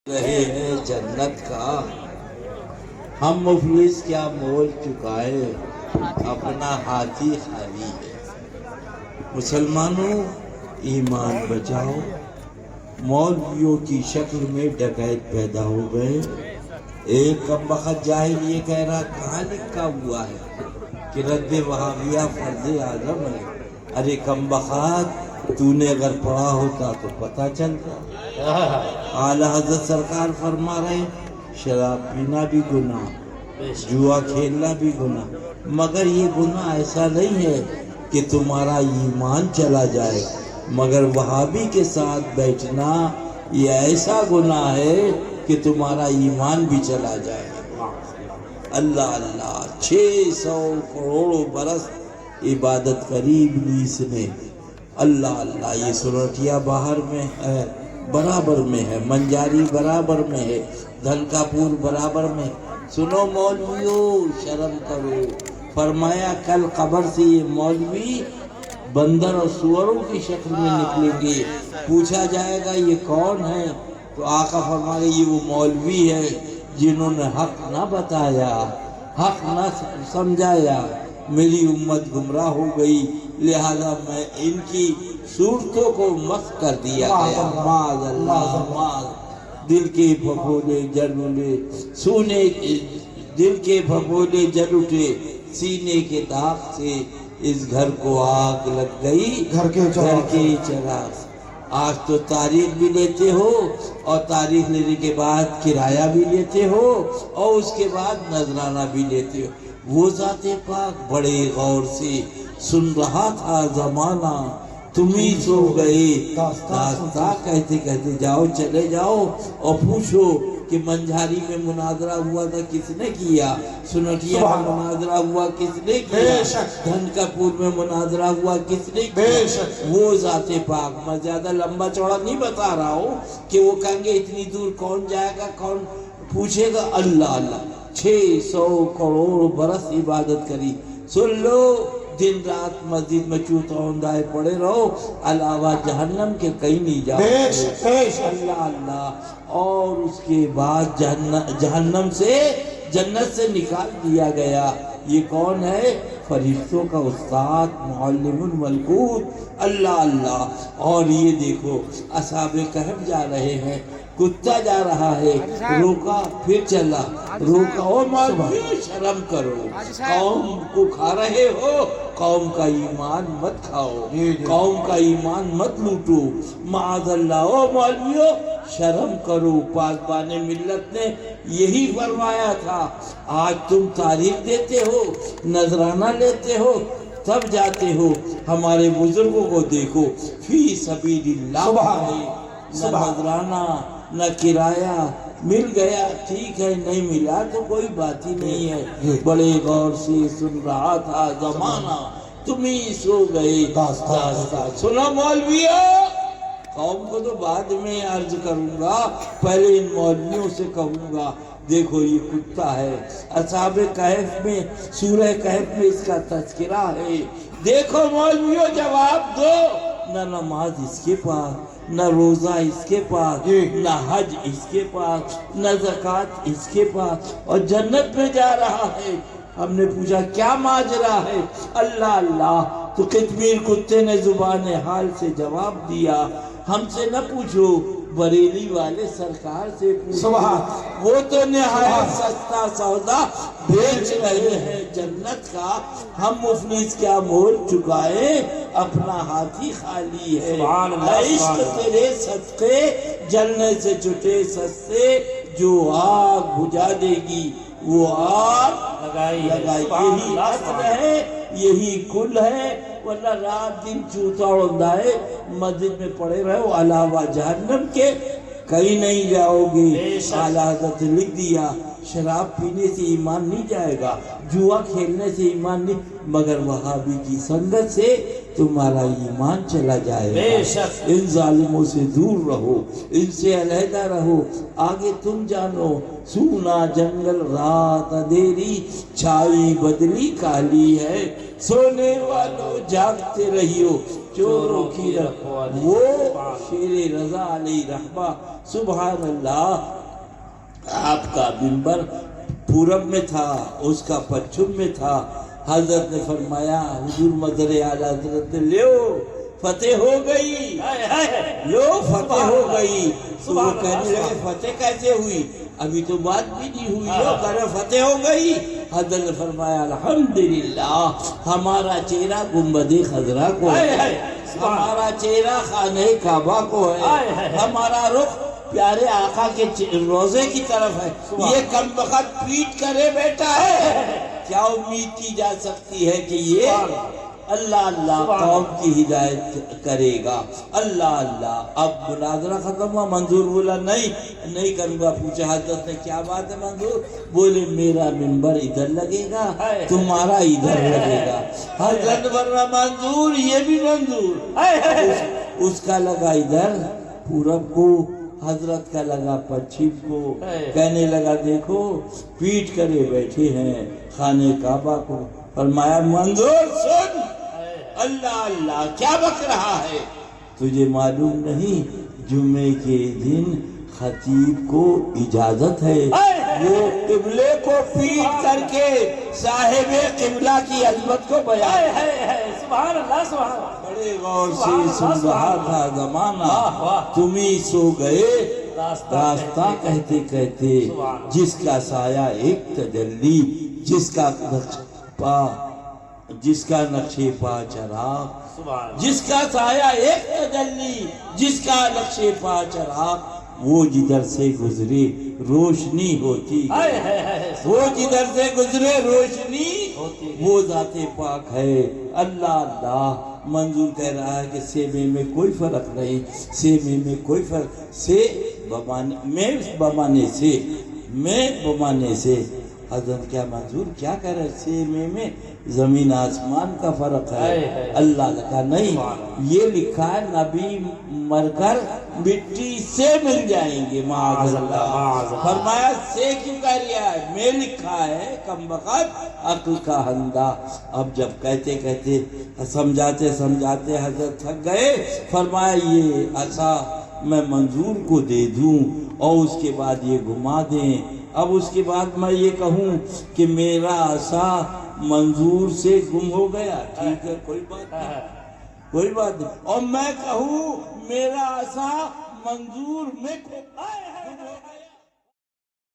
رہے ہیں جنت کا، ہم مفلس کیا مول چکائے، اپنا ہاتھی خالی ہے۔ مسلمانوں ایمان بچاؤ، مولویوں کی شکل میں ڈکیت پیدا ہو گئے۔ ایک کم بخت جاہل یہ کہہ رہا کہاں لکھا ہوا ہے کہ رد وہابیہ فرض اعظم ہے؟ ارے کم بخت تو نے اگر پڑھا ہوتا تو پتہ چلتا۔ اعلیٰ حضرت سرکار فرما رہے شراب پینا بھی گناہ، جوا کھیلنا بھی گناہ، مگر یہ گناہ ایسا نہیں ہے کہ تمہارا ایمان چلا جائے، مگر وہابی کے ساتھ بیٹھنا یہ ایسا گناہ ہے کہ تمہارا ایمان بھی چلا جائے۔ اللہ اللہ 600 کروڑ برس عبادت کری ابلیس نے۔ اللہ اللہ یہ سورٹیا باہر میں ہے، برابر میں ہے، منجاری برابر میں ہے، دھنکا پور برابر میں۔ سنو مولویوں شرم کرو، فرمایا کل قبر سے یہ مولوی بندر اور سوروں کی شکل میں نکلیں گے، پوچھا جائے گا یہ کون ہے؟ تو آقا فرمائے یہ وہ مولوی ہے جنہوں نے حق نہ بتایا، حق نہ سمجھایا، میری امت گمراہ ہو گئی، لہذا میں ان کی صورتوں کو مسخ کر دیا گیا۔ معاذ اللہ معاذ، دل کے پھپھولے جل اٹھے، سونے دل کے پھپھولے جل اٹھے، سینے کے داغ سے اس گھر کو آگ لگ گئی، گھر کے چراغ سے۔ آج تو تاریخ بھی لیتے ہو اور تاریخ لینے کے بعد کرایہ بھی لیتے ہو اور اس کے بعد نذرانہ بھی لیتے ہو۔ وہ ذات پاک بڑے غور سے سن رہا تھا زمانہ، تم ہی سو گئے داستاں کہتے کہتے جاؤ، چلے جاؤ اور پوچھو کہ منجھاری میں مناظرہ ہوا تھا کس نے کیا، سنٹیا میں مناظرہ ہوا کس نے کیا، دھنکا پور میں مناظرہ ہوا کس نے کیا۔ وہ ذات پاک، میں زیادہ لمبا چوڑا نہیں بتا رہا ہوں کہ وہ کہیں گے اتنی دور کون جائے گا، کون پوچھے گا۔ اللہ اللہ 600 کروڑ برس عبادت کری، سن لو دن رات مسجد میں چوتوندائے پڑے رہو، علاوہ جہنم کے کہیں نہیں جاؤ۔ اللہ اللہ، اور اس کے بعد جہنم سے جنت سے نکال دیا گیا۔ یہ کون ہے؟ فرشتوں کا استاد معلم الملکوت۔ اللہ اللہ، اور یہ دیکھو اصحاب کہف جا رہے ہیں، کتا جا رہا ہے، روکا پھر چلا، روکا، او مولویوں شرم کرو، قوم کو کھا رہے ہو، قوم کا ایمان مت کھاؤ، قوم کا ایمان مت لوٹو، معاذ اللہ، او مولویوں شرم کرو۔ پاسبان ملت نے یہی فرمایا تھا۔ آج تم تاریخ دیتے ہو، نذرانہ لیتے ہو، تب جاتے ہو۔ ہمارے بزرگوں کو دیکھو، فی سبیل اللہ، نہ نذرانہ نہ کرایہ، مل گیا ٹھیک ہے، نہیں ملا تو کوئی بات ہی نہیں ہے۔ بڑے غور سے سن رہا تھا زمانہ، تم ہی سو گئے داستاں۔ سنو مولویوں، قوم کو تو بعد میں عرض کروں گا، پہلے ان مولویوں سے کہوں گا دیکھو یہ کتا ہے، اصحاب کہف میں سورہ کہف میں اس کا تذکرہ ہے۔ دیکھو مولویوں جواب دو، نہ نماز اس کے پاس، نہ روزہ اس کے پاس، نہ حج اس کے پاس، نہ زکوٰۃ اس کے پاس، اور جنت میں جا رہا ہے۔ ہم نے پوچھا کیا ماجرا ہے؟ اللہ اللہ، تو قطمیر کتے نے زبان حال سے جواب دیا، ہم سے نہ پوچھو، بریلی والے سرکار سے پوچھو، وہ تو نہایت سستا سودا بیچ رہے ہیں جنت کا، ہم مفلس کیا مول چکائے، اپنا ہاتھی خالی ہے۔ عشق تیرے صدقے جلنے سے چھٹے سستے، جو آگ بجھا دے گی وہ آگ لگائی۔ یہی اصل ہے، یہی کل ہے، ورنہ رات دن چوتا اڑندائے مسجد میں پڑے رہو، علاوہ جہنم کے کہیں نہیں جاؤ گے۔ اعلیٰ حضرت نے لکھ دیا شراب پینے سے ایمان نہیں جائے گا، جوا کھیلنے سے ایمان نہیں، مگر وہابی کی سنگت سے تمہارا ایمان چلا جائے گا۔ ان ظالموں سے دور رہو، ان سے علیحدہ رہو، آگے تم جانو۔ سونا جنگل رات اندھیری، چھائی بدلی کالی ہے، سونے والوں جاگتے رہیو چوروں کی رکھوالی۔ وہ شیر رضا علیہ رحمہ سبحان اللہ، آپ کا منبر پورب میں تھا، اس کا پچھم میں تھا۔ حضرت نے فرمایا، حضور مظہر اعلی حضرت نے لیو فتح ہو گئی، لو فتح ہو گئی۔ تو وہ کہنے لگے فتح کیسے ہوئی؟ ابھی تو بات بھی نہیں ہوئی، لو کہنے فتح ہو گئی۔ حضرت نے فرمایا الحمدللہ، ہمارا چہرہ گنبد خضرا کو ہے، ہمارا چہرہ خانہ کعبہ کو ہے، ہمارا رخ پیارے آقا کے روزے کی طرف ہے۔ یہ کم وقت پیٹ کرے بیٹا ہے، کیا امید کی جا سکتی ہے کہ یہ اللہ اللہ قوم کی ہدایت کرے گا؟ اللہ اللہ۔ اب مناظرہ ختم ہوا، منظور بولا نہیں کروں گا۔ پوچھا حضرت نے کیا بات ہے منظور؟ بولے میرا منبر ادھر لگے گا، تمہارا ادھر لگے گا۔ حضرت فرمایا منظور، یہ بھی منظور۔ اس کا لگا ادھر پورب کو، حضرت کا لگا پچھم کو۔ کہنے لگا دیکھو پیٹ کرے بیٹھے ہیں خانہ کعبہ کو۔ فرمایا منظور سن، اللہ اللہ کیا بک رہا ہے؟ تجھے معلوم نہیں جمعے کے دن خطیب کو اجازت ہے وہ قبلے کو پیٹ کر کے صاحب قبلہ کی عظمت کو بیان ہے۔ سبحان اللہ سبحان اللہ۔ بڑے غور سے سن رہا تھا زمانہ، تمہیں سو گئے راستہ کہتے کہتے، جس کا سایہ ایک تجلی، جس کا نقش پا چراغ، جس کا سایہ ایک تجلی، جس کا نقش پا چراغ، وہ جدھر سے گزرے روشنی ہوتی ہے، وہ جدھر سے گزرے روشنی، وہ ذات پاک ہے۔ اللہ اللہ۔ منظور کہہ رہا ہے کہ سیمے میں کوئی فرق نہیں، سیمے میں کوئی فرق، میں بمانے سے۔ حضرت کیا منظور کیا کہہ رہے؟ سیمے میں زمین آسمان کا فرق ہے۔ اللہ لکھا نہیں، یہ لکھا ہے نبی مر کر مٹی سے مل جائیں گے، معاذ اللہ۔ فرمایا سے کیوں کہہ رہا ہے؟ میں لکھا ہے کم وقت عقل کا ہندہ۔ اب جب کہتے کہتے سمجھاتے حضرت تھک گئے، فرمایا یہ عصا میں منظور کو دے دوں اور اس کے بعد یہ گھما دیں۔ اب اس کے بعد میں یہ کہوں کہ میرا عصا منظور سے گم ہو گیا، ٹھیک ہے کوئی بات نہیں، اور میں کہوں میرا عصا منظور میں گم ہو گیا۔